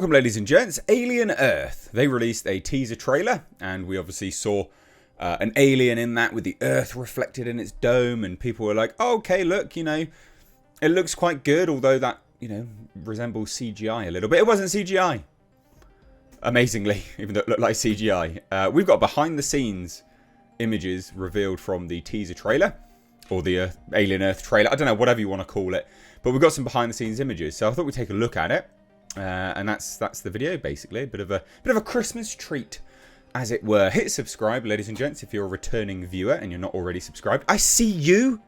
welcome, ladies and gents. Alien Earth. They released a teaser trailer, and we obviously saw an alien in that with the Earth reflected in its dome, and people were like, oh, okay, look, you know, it looks quite good, although that, you know, resembles CGI a little bit. It wasn't CGI. Amazingly, even though it looked like CGI. We've got behind-the-scenes images revealed from the teaser trailer, or the Alien Earth trailer. I don't know, whatever you want to call it. But we've got some behind-the-scenes images, so I thought we'd take a look at it. And that's the video, basically. A bit of a Christmas treat, as it were. Hit subscribe, ladies and gents, if you're a returning viewer and you're not already subscribed. I see you.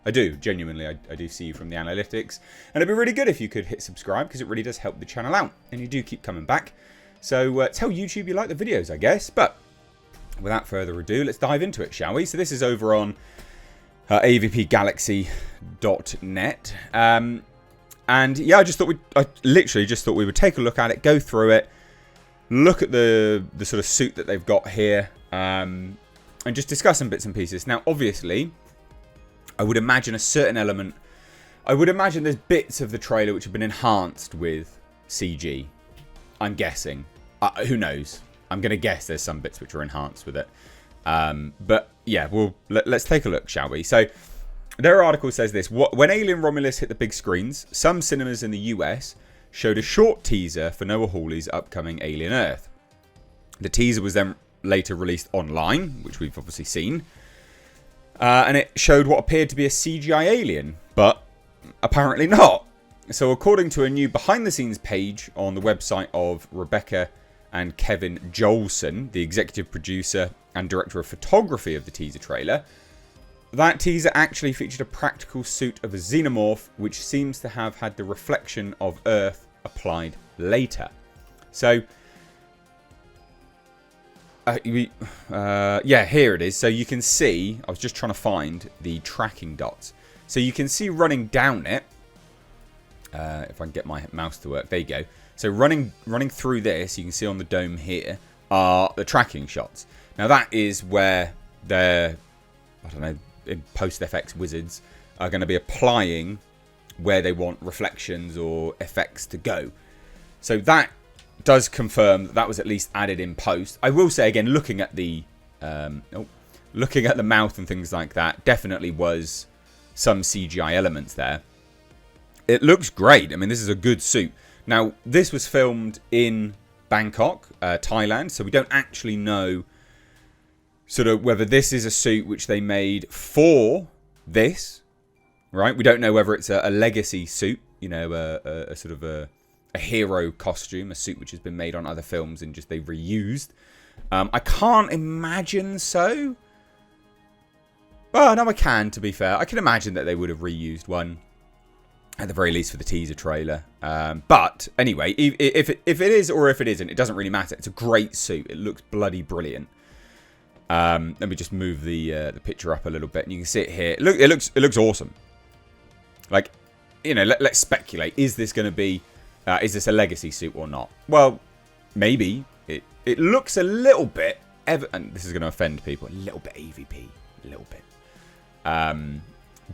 I do, genuinely. I do see you from the analytics. And it'd be really good if you could hit subscribe, because it really does help the channel out. And you do keep coming back. So tell YouTube you like the videos, I guess. But without further ado, let's dive into it, shall we? So this is over on avpgalaxy.net. And yeah, I literally just thought we would take a look at it, go through it, look at the sort of suit that they've got here, and just discuss some bits and pieces. Now, obviously, I would imagine a certain element. I would imagine there's bits of the trailer which have been enhanced with CG. I'm guessing. Who knows? I'm going to guess there's some bits which are enhanced with it. But yeah, let's take a look, shall we? So their article says this: when Alien Romulus hit the big screens, some cinemas in the US showed a short teaser for Noah Hawley's upcoming Alien Earth. The teaser was then later released online, which we've obviously seen. And it showed what appeared to be a CGI alien, but apparently not. So according to a new behind-the-scenes page on the website of Rebecca and Kevin Jolson, the executive producer and director of photography of the teaser trailer, that teaser actually featured a practical suit of a Xenomorph, which seems to have had the reflection of Earth applied later. So, yeah, here it is. So you can see, I was just trying to find the tracking dots. So you can see running down it, if I can get my mouse to work, there you go. So running through this, you can see on the dome here, are the tracking shots. Now that is where they're, I don't know, in post-FX wizards are going to be applying where they want reflections or effects to go. So that does confirm that was at least added in post. I will say again, looking at the mouth and things like that, definitely was some CGI elements there. It looks great. I mean, this is a good suit. Now, this was filmed in Bangkok, Thailand, so we don't actually know sort of whether this is a suit which they made for this, right? We don't know whether it's a legacy suit, you know, a sort of a hero costume, a suit which has been made on other films and just they've reused. I can't imagine so. Well, no, I can, to be fair. I can imagine that they would have reused one, at the very least for the teaser trailer. But anyway, if it is or if it isn't, it doesn't really matter. It's a great suit. It looks bloody brilliant. Let me just move the picture up a little bit, and you can see it here. Look, it looks awesome. Like, you know, let's speculate. Is this going to be? Is this a legacy suit or not? Well, maybe. It looks a little bit. And this is going to offend people. A little bit AVP, a little bit.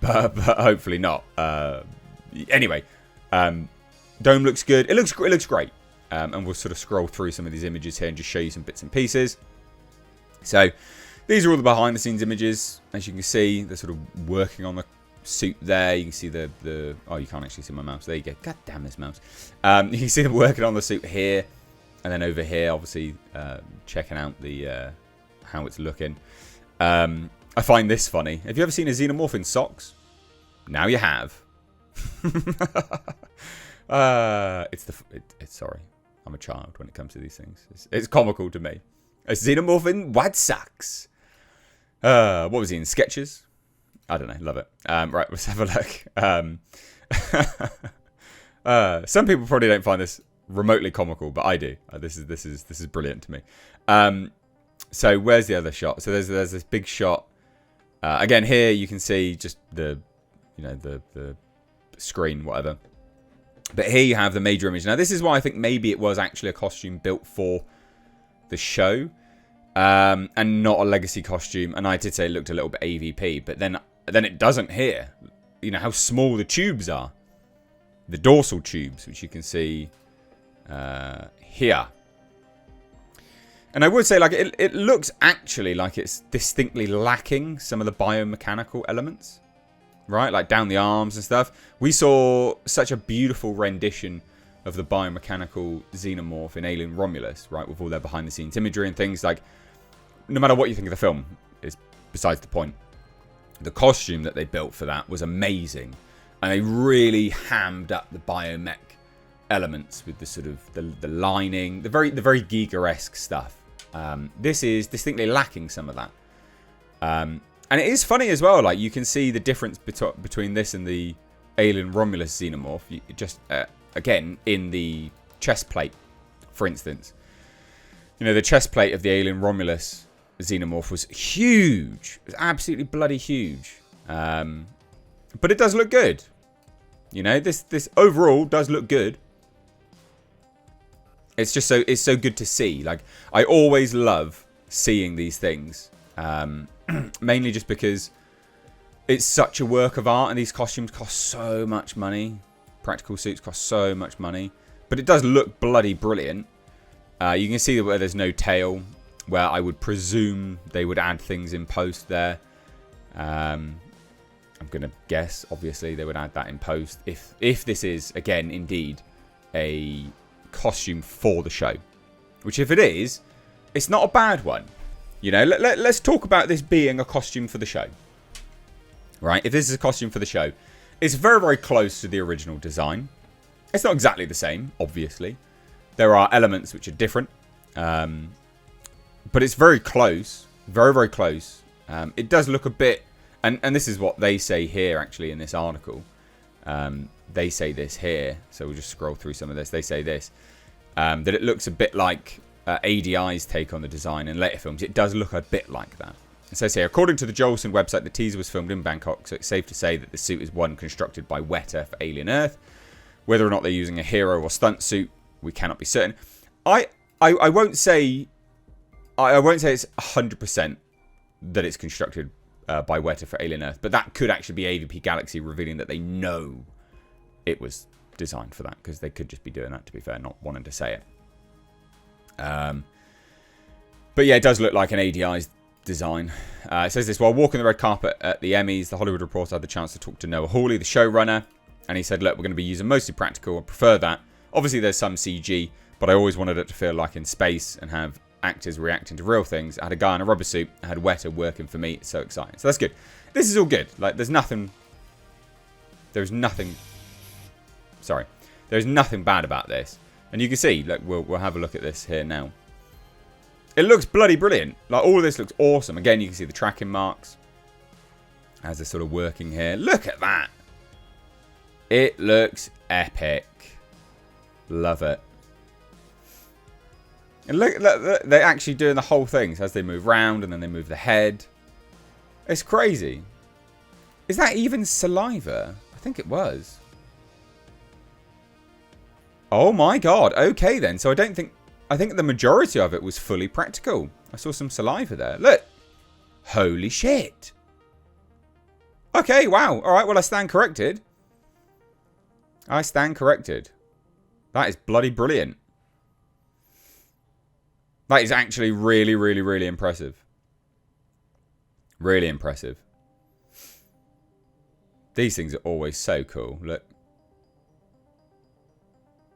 But hopefully not. Anyway, dome looks good. It looks great. And we'll sort of scroll through some of these images here and just show you some bits and pieces. So these are all the behind the scenes images. As you can see, they're sort of working on the suit there. You can see the oh, you can't actually see my mouse. There you go. God damn this mouse. You can see them working on the suit here. And then over here, obviously, checking out the how it's looking. I find this funny. Have you ever seen a Xenomorph in socks? Now you have. Sorry, I'm a child when it comes to these things. It's comical to me. A Xenomorph in white socks. What was he in? Sketches? I don't know. Love it. Right, let's have a look. Some people probably don't find this remotely comical, but I do. This is brilliant to me. So where's the other shot? So there's this big shot. Again, here you can see just the screen, whatever. But here you have the major image. Now, this is why I think maybe it was actually a costume built for the show, and not a legacy costume. And I did say it looked a little bit AVP, but then it doesn't here. You know how small the tubes are, the dorsal tubes, which you can see here. And I would say, like, it looks actually like it's distinctly lacking some of the biomechanical elements, right? Like down the arms and stuff. We saw such a beautiful rendition of the biomechanical Xenomorph in Alien Romulus, right? With all their behind-the-scenes imagery and things. Like, no matter what you think of the film, is besides the point. The costume that they built for that was amazing. And they really hammed up the biomech elements with the sort of the lining, the very Giga-esque stuff. This is distinctly lacking some of that. And it is funny as well. Like, you can see the difference between this and the Alien Romulus Xenomorph. Just again in the chest plate, for instance. You know, the chest plate of the Alien Romulus Xenomorph was huge. It was absolutely bloody huge. But it does look good. You know, this overall does look good. It's just so good to see. Like, I always love seeing these things. Mainly just because it's such a work of art and these costumes cost so much money. Practical suits cost so much money. But it does look bloody brilliant. You can see where there's no tail, where I would presume they would add things in post there. I'm going to guess, obviously, they would add that in post. If this is, again, indeed, a costume for the show. Which, if it is, it's not a bad one. You know, let's talk about this being a costume for the show. Right? If this is a costume for the show, it's very, very close to the original design. It's not exactly the same, obviously. There are elements which are different. But it's very close. Very, very close. It does look a bit... And this is what they say here, actually, in this article. They say this here. So we'll just scroll through some of this. They say this. That it looks a bit like ADI's take on the design in later films. It does look a bit like that. It says here, according to the Jolson website, the teaser was filmed in Bangkok, so it's safe to say that the suit is one constructed by Weta for Alien Earth. Whether or not they're using a hero or stunt suit, we cannot be certain. I won't say it's 100% that it's constructed by Weta for Alien Earth, but that could actually be AVP Galaxy revealing that they know it was designed for that, because they could just be doing that, to be fair, not wanting to say it. But yeah, it does look like an ADI's design. It says this, while walking the red carpet at the Emmys, the Hollywood Reporter had the chance to talk to Noah Hawley, the showrunner, and he said, look, we're going to be using mostly practical. I prefer that. Obviously, there's some CG, but I always wanted it to feel like in space and have actors reacting to real things. I had a guy in a rubber suit. I had Weta working for me. It's so exciting. So that's good. This is all good. Like, there's nothing bad about this. And you can see, like, we'll have a look at this here now. It looks bloody brilliant. Like, all of this looks awesome. Again, you can see the tracking marks as they're sort of working here. Look at that. It looks epic. Love it. And look, they're actually doing the whole thing as they move round and then they move the head. It's crazy. Is that even saliva? I think it was. Oh my god. Okay then. So I think the majority of it was fully practical. I saw some saliva there. Look. Holy shit. Okay, wow. Alright, well I stand corrected. I stand corrected. That is bloody brilliant. That is actually really, really, really impressive. Really impressive. These things are always so cool. Look.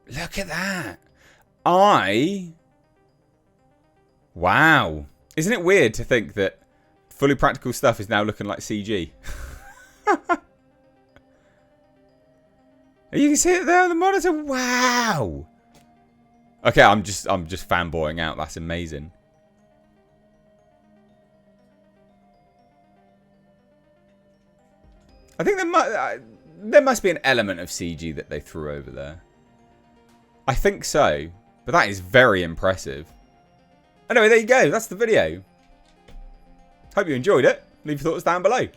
Look at that. Wow. Isn't it weird to think that fully practical stuff is now looking like CG? You can see it there on the monitor. Wow. Okay, I'm just fanboying out. That's amazing. I think there must be an element of CG that they threw over there. I think so. But that is very impressive. Anyway, there you go. That's the video. Hope you enjoyed it. Leave your thoughts down below.